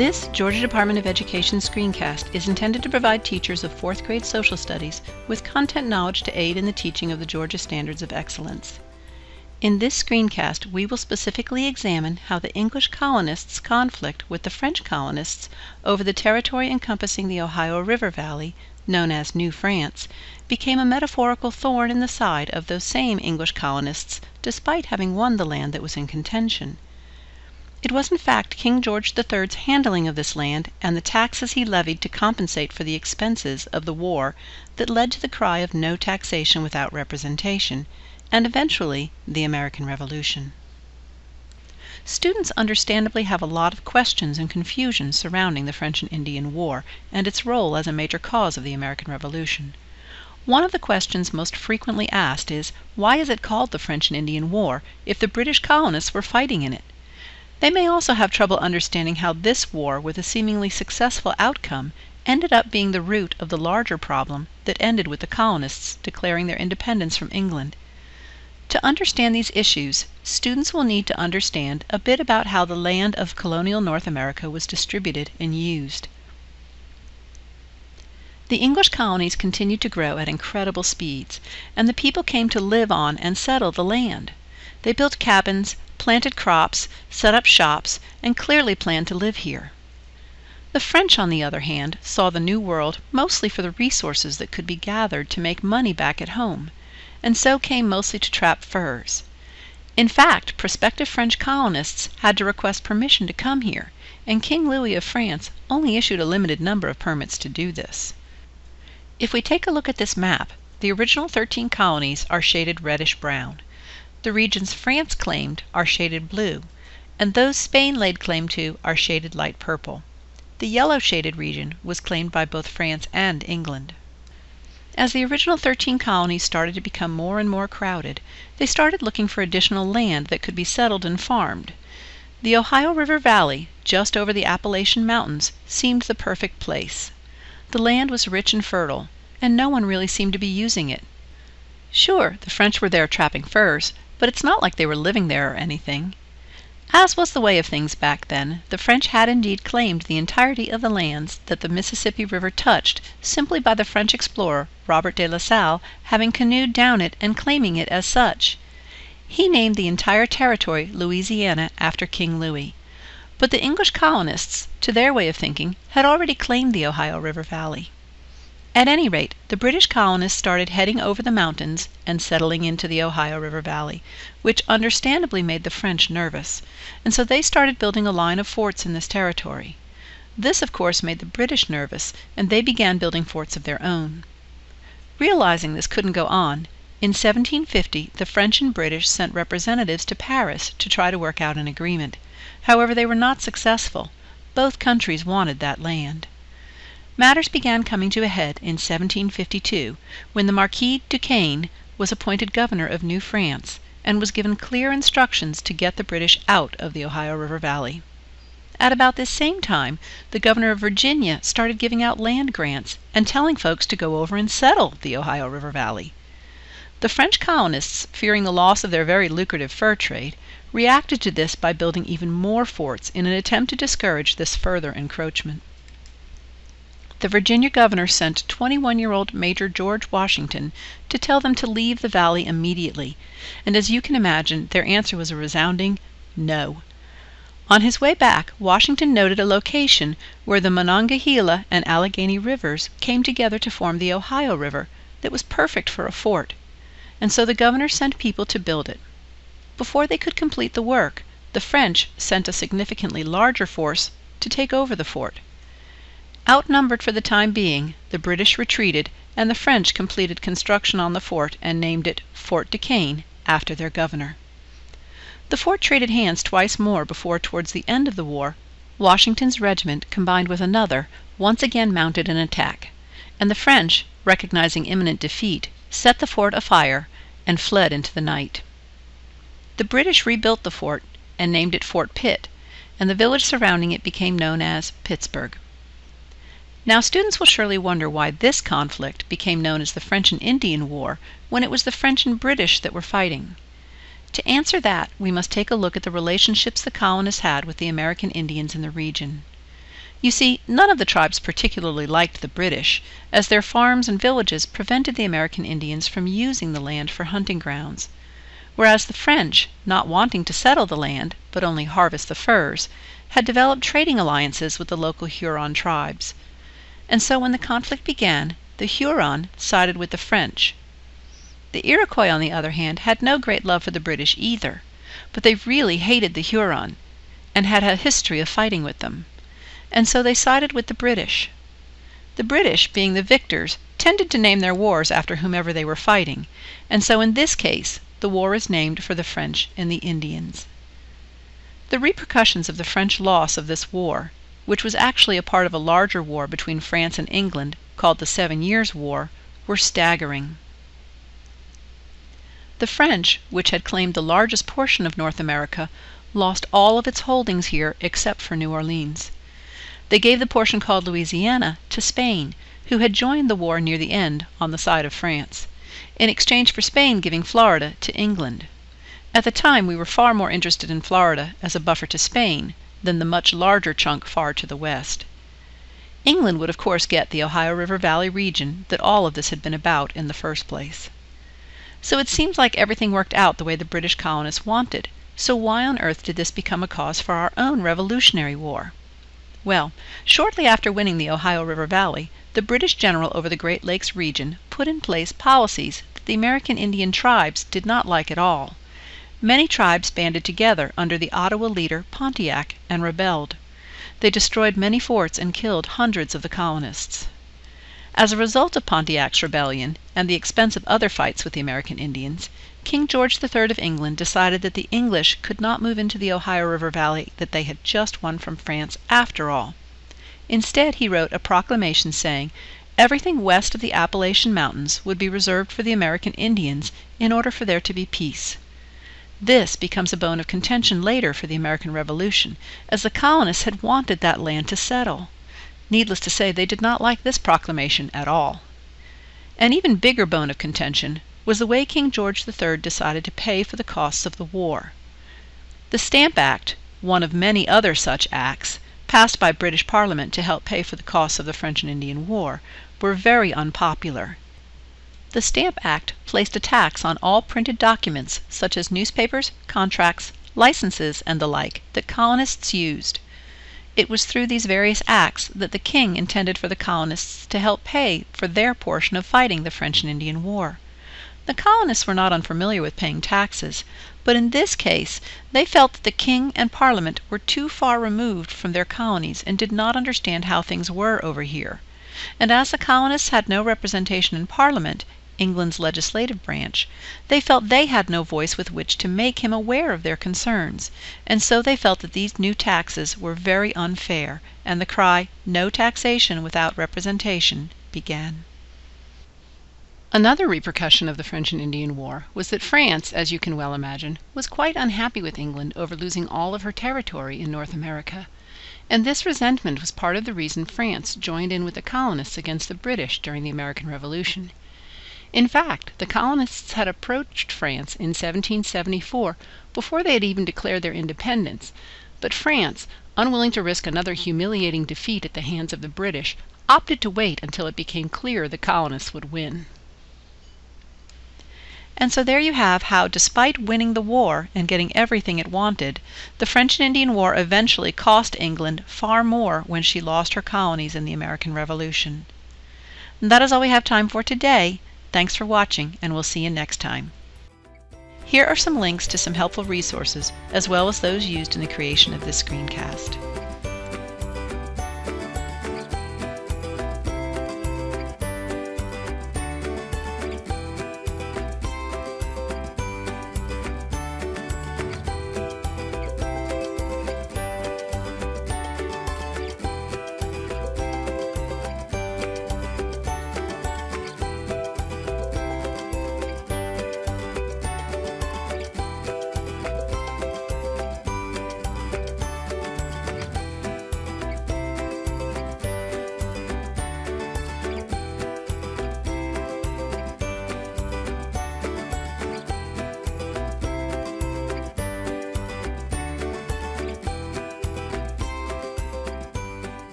This Georgia Department of Education screencast is intended to provide teachers of 4th grade social studies with content knowledge to aid in the teaching of the Georgia Standards of Excellence. In this screencast, we will specifically examine how the English colonists' conflict with the French colonists over the territory encompassing the Ohio River Valley, known as New France, became a metaphorical thorn in the side of those same English colonists despite having won the land that was in contention. It was in fact King George III's handling of this land and the taxes he levied to compensate for the expenses of the war that led to the cry of no taxation without representation, and eventually the American Revolution. Students understandably have a lot of questions and confusion surrounding the French and Indian War and its role as a major cause of the American Revolution. One of the questions most frequently asked is, why is it called the French and Indian War if the British colonists were fighting in it? They may also have trouble understanding how this war, with a seemingly successful outcome, ended up being the root of the larger problem that ended with the colonists declaring their independence from England. To understand these issues, students will need to understand a bit about how the land of colonial North America was distributed and used. The English colonies continued to grow at incredible speeds, and the people came to live on and settle the land. They built cabins, planted crops, set up shops, and clearly planned to live here. The French, on the other hand, saw the New World mostly for the resources that could be gathered to make money back at home, and so came mostly to trap furs. In fact, prospective French colonists had to request permission to come here, and King Louis of France only issued a limited number of permits to do this. If we take a look at this map, the original 13 colonies are shaded reddish-brown. The regions France claimed are shaded blue, and those Spain laid claim to are shaded light purple. The yellow shaded region was claimed by both France and England. As the original 13 colonies started to become more and more crowded, they started looking for additional land that could be settled and farmed. The Ohio River Valley, just over the Appalachian Mountains, seemed the perfect place. The land was rich and fertile, and no one really seemed to be using it. Sure, the French were there trapping furs, but it's not like they were living there or anything. As was the way of things back then, the French had indeed claimed the entirety of the lands that the Mississippi River touched simply by the French explorer Robert de La Salle having canoed down it and claiming it as such. He named the entire territory Louisiana after King Louis. But the English colonists, to their way of thinking, had already claimed the Ohio River Valley. At any rate, the British colonists started heading over the mountains and settling into the Ohio River Valley, which understandably made the French nervous, and so they started building a line of forts in this territory. This, of course, made the British nervous, and they began building forts of their own. Realizing this couldn't go on, in 1750 the French and British sent representatives to Paris to try to work out an agreement. However, they were not successful. Both countries wanted that land. Matters began coming to a head in 1752, when the Marquis Duquesne was appointed governor of New France and was given clear instructions to get the British out of the Ohio River Valley. At about this same time, the governor of Virginia started giving out land grants and telling folks to go over and settle the Ohio River Valley. The French colonists, fearing the loss of their very lucrative fur trade, reacted to this by building even more forts in an attempt to discourage this further encroachment. The Virginia governor sent 21-year-old Major George Washington to tell them to leave the valley immediately, and as you can imagine, their answer was a resounding no. On his way back, Washington noted a location where the Monongahela and Allegheny rivers came together to form the Ohio River that was perfect for a fort, and so the governor sent people to build it. Before they could complete the work, the French sent a significantly larger force to take over the fort. Outnumbered for the time being, the British retreated, and the French completed construction on the fort and named it Fort Duquesne after their governor. The fort traded hands twice more before, towards the end of the war, Washington's regiment combined with another once again mounted an attack, and the French, recognizing imminent defeat, set the fort afire and fled into the night. The British rebuilt the fort and named it Fort Pitt, and the village surrounding it became known as Pittsburgh. Now, students will surely wonder why this conflict became known as the French and Indian War when it was the French and British that were fighting. To answer that, we must take a look at the relationships the colonists had with the American Indians in the region. You see, none of the tribes particularly liked the British, as their farms and villages prevented the American Indians from using the land for hunting grounds, whereas the French, not wanting to settle the land, but only harvest the furs, had developed trading alliances with the local Huron tribes. And so when the conflict began, the Huron sided with the French. The Iroquois, on the other hand, had no great love for the British either, but they really hated the Huron, and had a history of fighting with them. And so they sided with the British. The British, being the victors, tended to name their wars after whomever they were fighting, and so in this case the war is named for the French and the Indians. The repercussions of the French loss of this war, which was actually a part of a larger war between France and England called the 7 Years' War, were staggering. The French, which had claimed the largest portion of North America, lost all of its holdings here except for New Orleans. They gave the portion called Louisiana to Spain, who had joined the war near the end on the side of France, in exchange for Spain giving Florida to England. At the time we were far more interested in Florida as a buffer to Spain than the much larger chunk far to the west. England would of course get the Ohio River Valley region that all of this had been about in the first place. So it seems like everything worked out the way the British colonists wanted, so why on earth did this become a cause for our own Revolutionary War? Well, shortly after winning the Ohio River Valley, the British general over the Great Lakes region put in place policies that the American Indian tribes did not like at all. Many tribes banded together under the Ottawa leader Pontiac and rebelled. They destroyed many forts and killed hundreds of the colonists. As a result of Pontiac's rebellion and the expense of other fights with the American Indians, King George III of England decided that the English could not move into the Ohio River Valley that they had just won from France after all. Instead, he wrote a proclamation saying everything west of the Appalachian Mountains would be reserved for the American Indians in order for there to be peace. This becomes a bone of contention later for the American Revolution, as the colonists had wanted that land to settle. Needless to say, they did not like this proclamation at all. An even bigger bone of contention was the way King George III decided to pay for the costs of the war. The Stamp Act, one of many other such acts, passed by British Parliament to help pay for the costs of the French and Indian War, were very unpopular. The Stamp Act placed a tax on all printed documents, such as newspapers, contracts, licenses, and the like, that colonists used. It was through these various acts that the king intended for the colonists to help pay for their portion of fighting the French and Indian War. The colonists were not unfamiliar with paying taxes, but in this case they felt that the king and Parliament were too far removed from their colonies and did not understand how things were over here. And as the colonists had no representation in Parliament, England's legislative branch, they felt they had no voice with which to make him aware of their concerns, and so they felt that these new taxes were very unfair, and the cry, "No taxation without representation," began. Another repercussion of the French and Indian War was that France, as you can well imagine, was quite unhappy with England over losing all of her territory in North America, and this resentment was part of the reason France joined in with the colonists against the British during the American Revolution. In fact, the colonists had approached France in 1774 before they had even declared their independence, but France, unwilling to risk another humiliating defeat at the hands of the British, opted to wait until it became clear the colonists would win. And so there you have how, despite winning the war and getting everything it wanted, the French and Indian War eventually cost England far more when she lost her colonies in the American Revolution. And that is all we have time for today. Thanks for watching, and we'll see you next time. Here are some links to some helpful resources, as well as those used in the creation of this screencast.